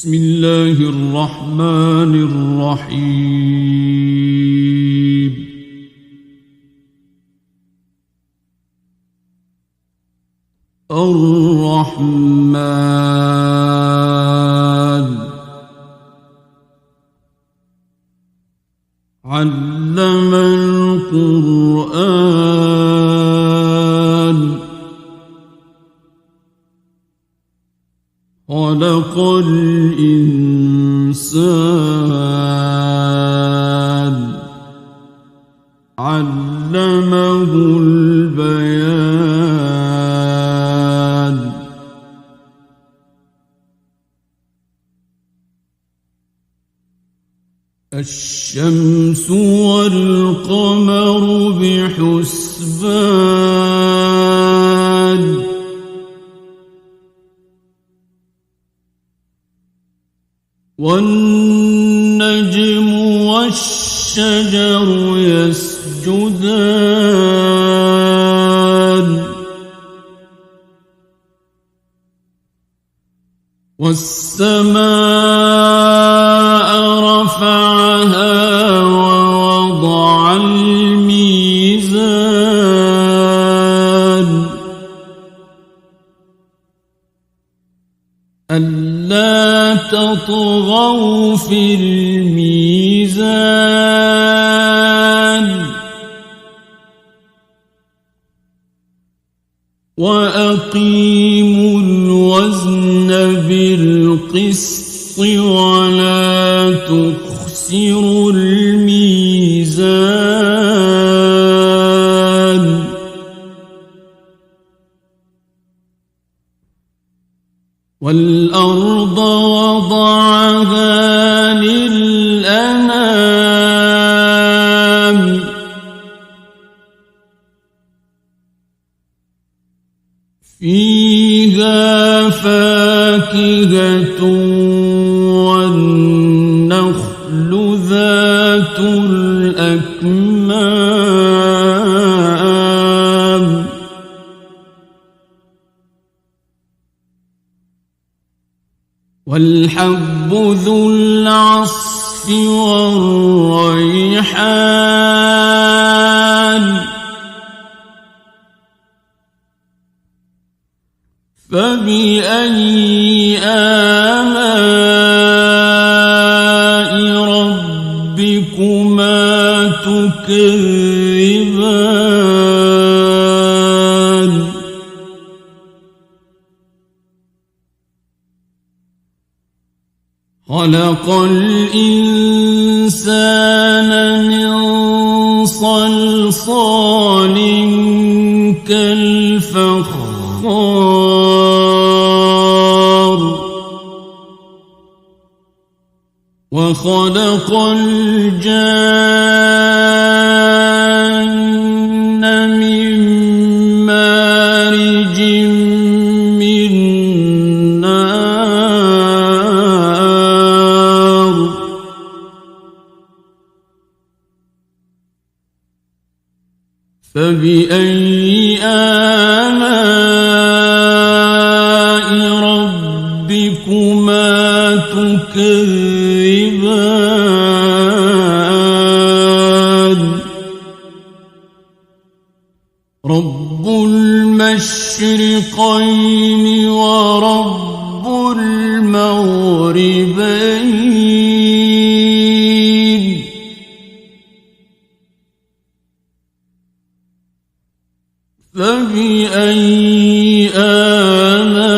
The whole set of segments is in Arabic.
بسم الله الرحمن الرحيم الرحمن علم القرآن خلق الإنسان علمه البيان الشمس والقمر بحسبان والنجم والشجر يسجدان والسماء رفعها ووضع الميزان ألا تطغوا في الميزان وأقيموا الوزن بالقسط ولا تخسروا الميزان والأرض وضعها للأنام فيها فاكهة والنخل ذات الأكمام والحب ذو العصف والريحان فبأي آلاء ربكما تكذبان خلق الإنسان من صلصال كالفخار وخلق الجان من مارج من نار فبأي آلاء ربكما تكذبان رب المشرقين ورب المغربين فبأي آلاء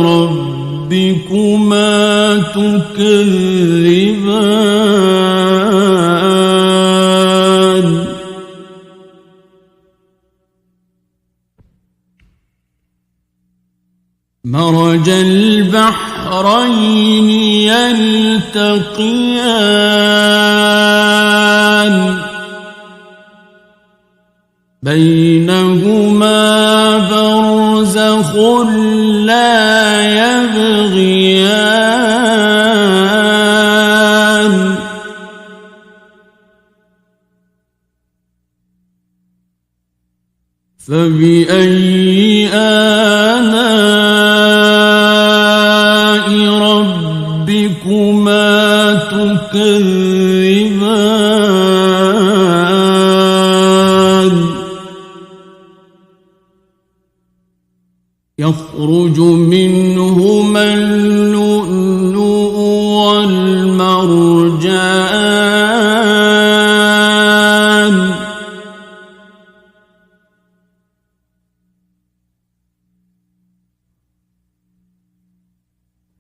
ربكما تكذبان مرج البحرين يلتقيان بينهما برزخ لا يبغيان فبأي آلاء ربكما تكذبان يخرج منهما اللؤلؤ والمرجان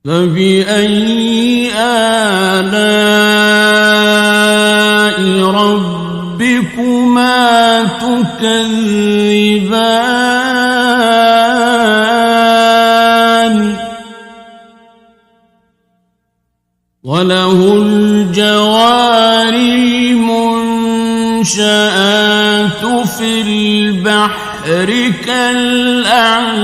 فبأي آلاء ربكما تكذبان وله الجوار المنشآت في البحر كالأعلام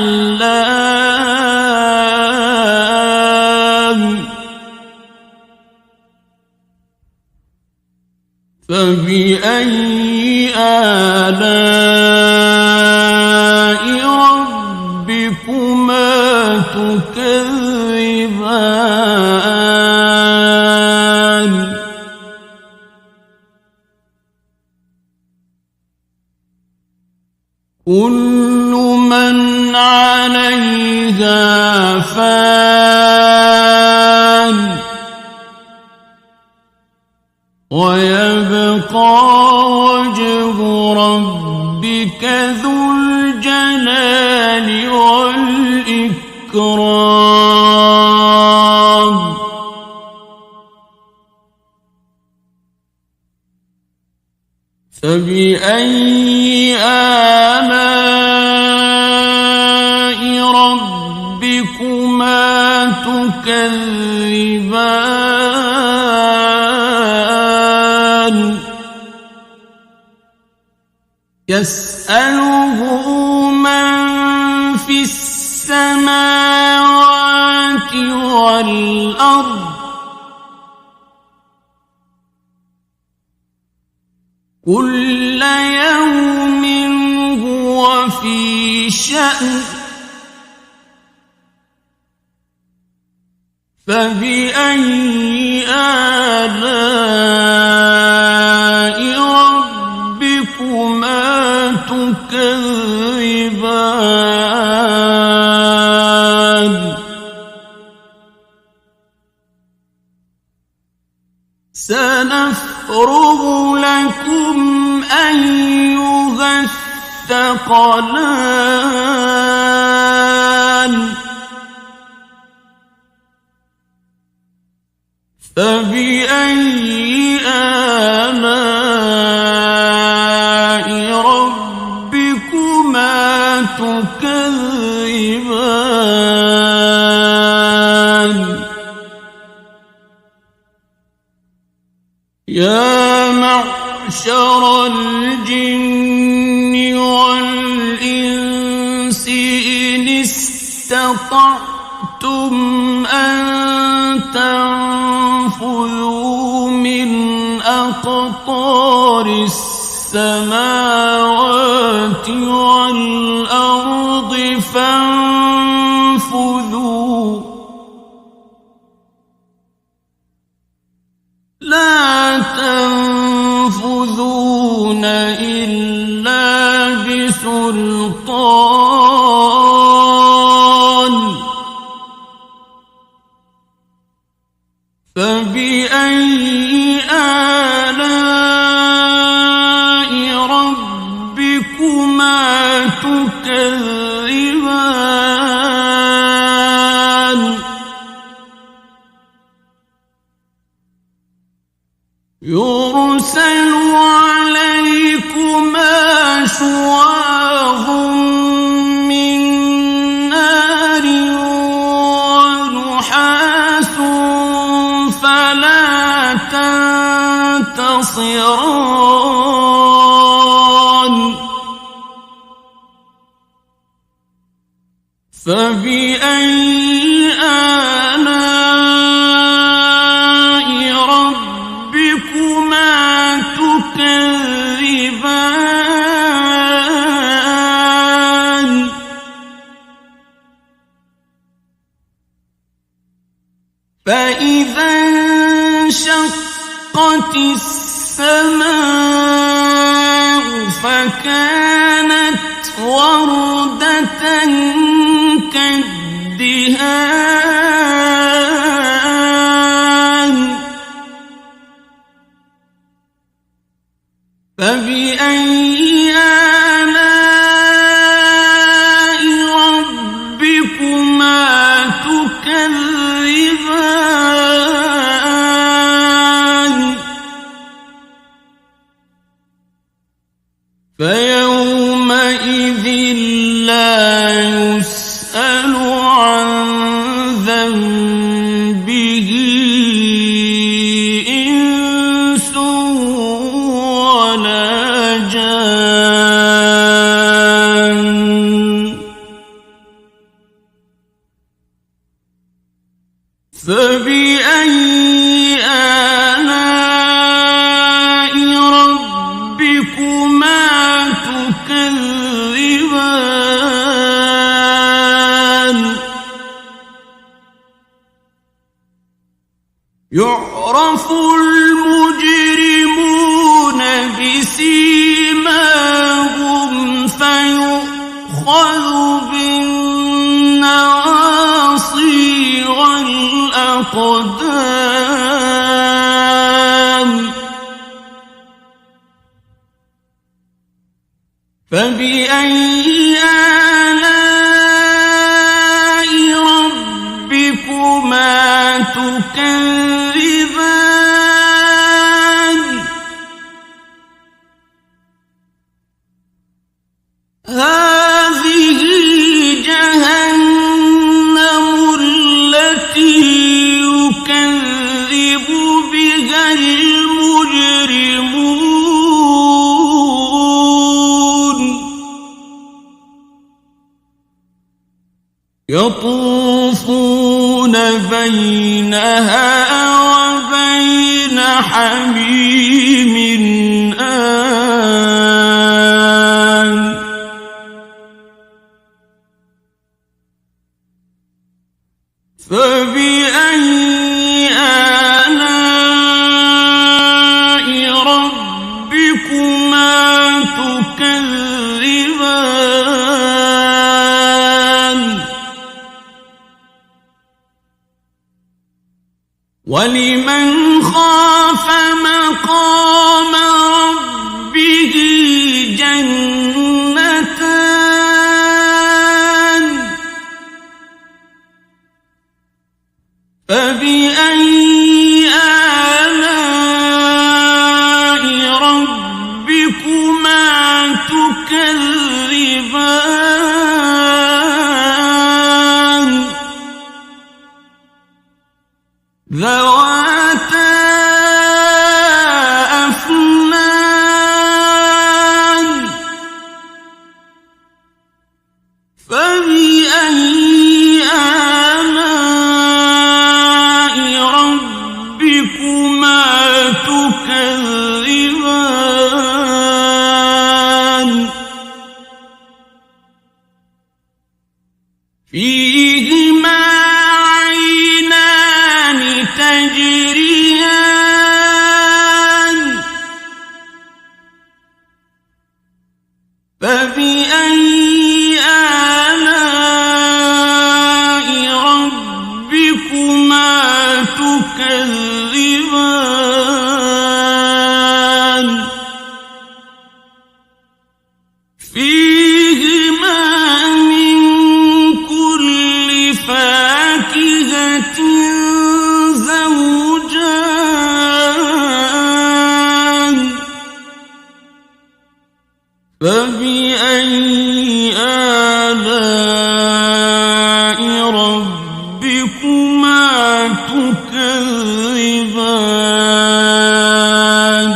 فبأي آلاء ربكما تكذبان كل من عليها فان ويبقى وجه ربك ذو الجلال والإكرام فبأي آلاء ربكما تكذبان يسأله من في السماوات والأرض كل يوم هو في شأن فبأي آلاء ربكما تكذبان سنفرغ لكم أيها الثقلان فبأي آلاء ربكما تكذبان يا معشر الجن والإنس إن استطعتم أن تنفذوا من أقطار السماوات والأرض فانفذوا لا تنفذون إلا بسلطان فبأي آلاء ربكما تكذبان يرسل عليكما شواظ من نار ونحاس فلا تنتصران فبأي آلاء ربكما تكذبان فإذا انشقت السماء فكانت وردة كالدهان فبأي آلاء ربكما تكذبان فيومئذ لا يسأل عن ذنبه إنس ولا جان فبأي آلاء ربكما تكذبان يعرف المجرمون بسيماهم فيؤخذ بالنواصي والأقدام فبأي آلاء ربكما تكذبان هذه جهنم التي يكذب بها المجرمون يطوفون بينها وبين حميم آن فبأي آلاء ربكما تكذبان ولمن خاف مقام ربه جنتان فبأي آلاء ربكما تكذبان ذواتا أفنان فبأي آلاء ربكما تكذبان فيهما عينان تجريان فبأي آلاء ربكما تكذبان فيهما من كل فاكهة زوجان فبأي آلاء ربكما تكذبان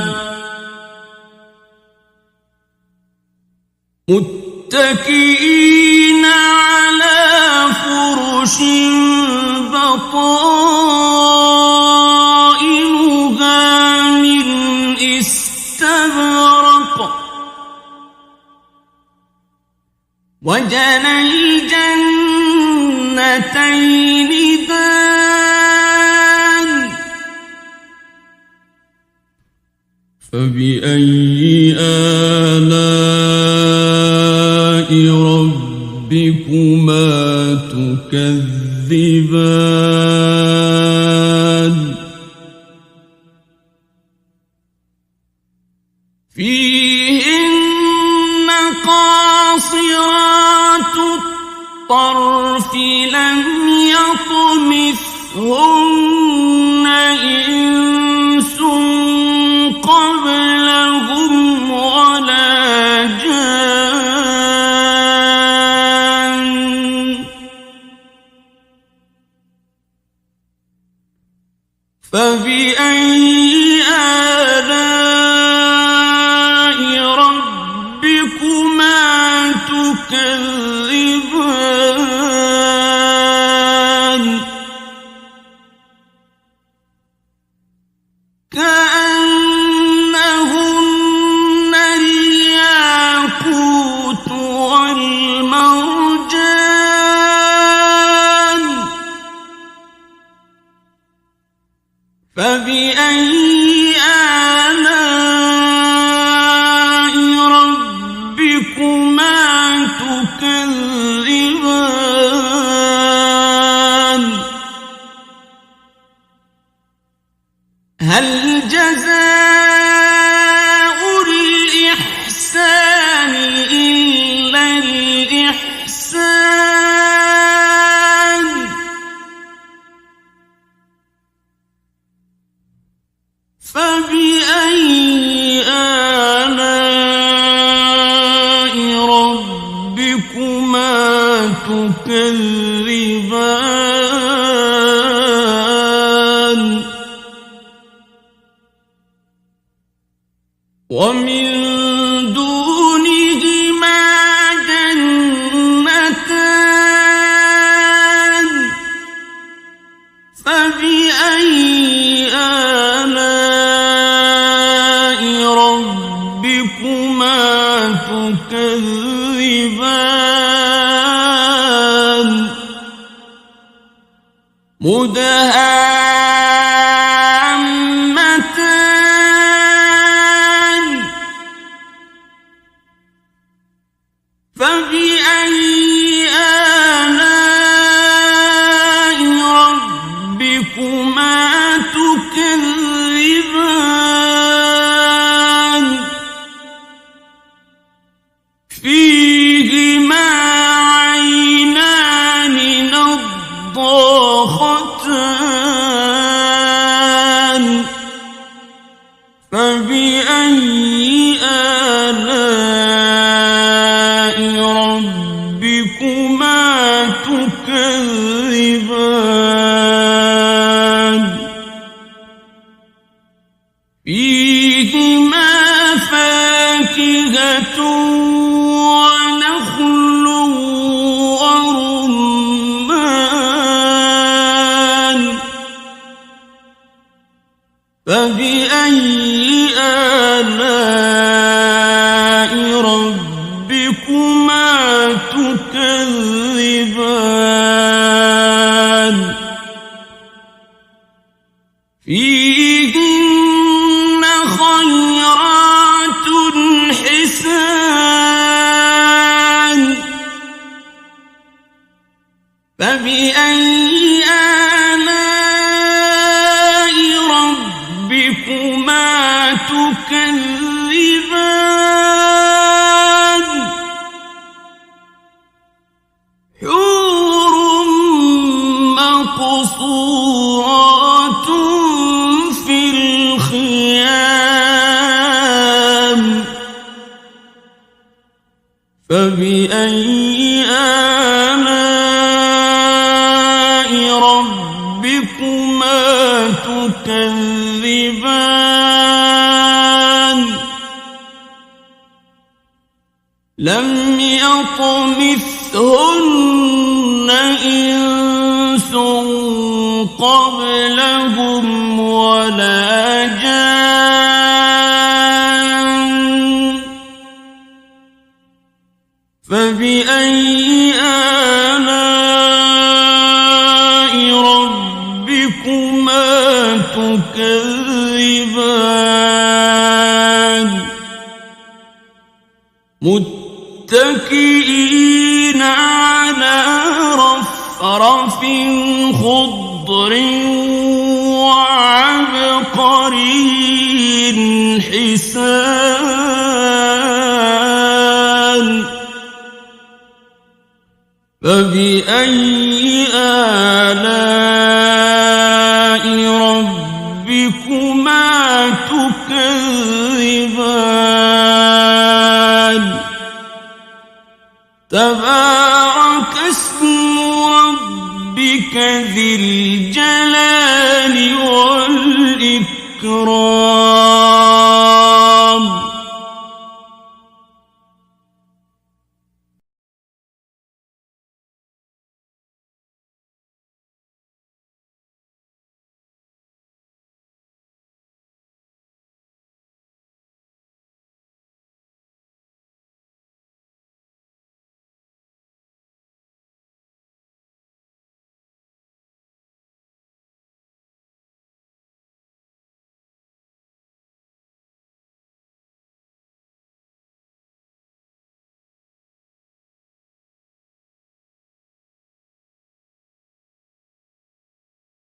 متكئين على فرش بطائنها من استبرق وجنى الجنتين دان فبأي آلاء ربكما تكذبان فيهن قاصرات الطرف لم يطمثهن إنس قبلهم ولا جان فبأي آلاء ربكما تكذبان كأنهن الياقوت والمرجان فبأي آلاء ربكما تكذبان هل جزاء الإحسان إلا الإحسان فبأي آلاء ربكما تكذبان ومن دونهما جنتان فبأي آلاء ربكما تكذبان مدهامتان فبأي آلاء ربكما تكذبان فيهما عينان نضاختان فبأي آلاء ربكما تكذبان فيهما فاكهة ونخل ورمان فبأي آلاء ربكما تكذبان فيهن خيرات حسان فبأي آلاء ربكما تكذبان حور مقصورات في الخيام فبأي آلاء ربكما تكذبان لم يطمثهن إنس قبلهم ولا جان فبأي آلاء ربكما تكذبان متكئين على رفرف خضر وعبقري حسان فبأي آلاء ربكما تكذبان تبارك اسم ربك ذي الجلال والإكرام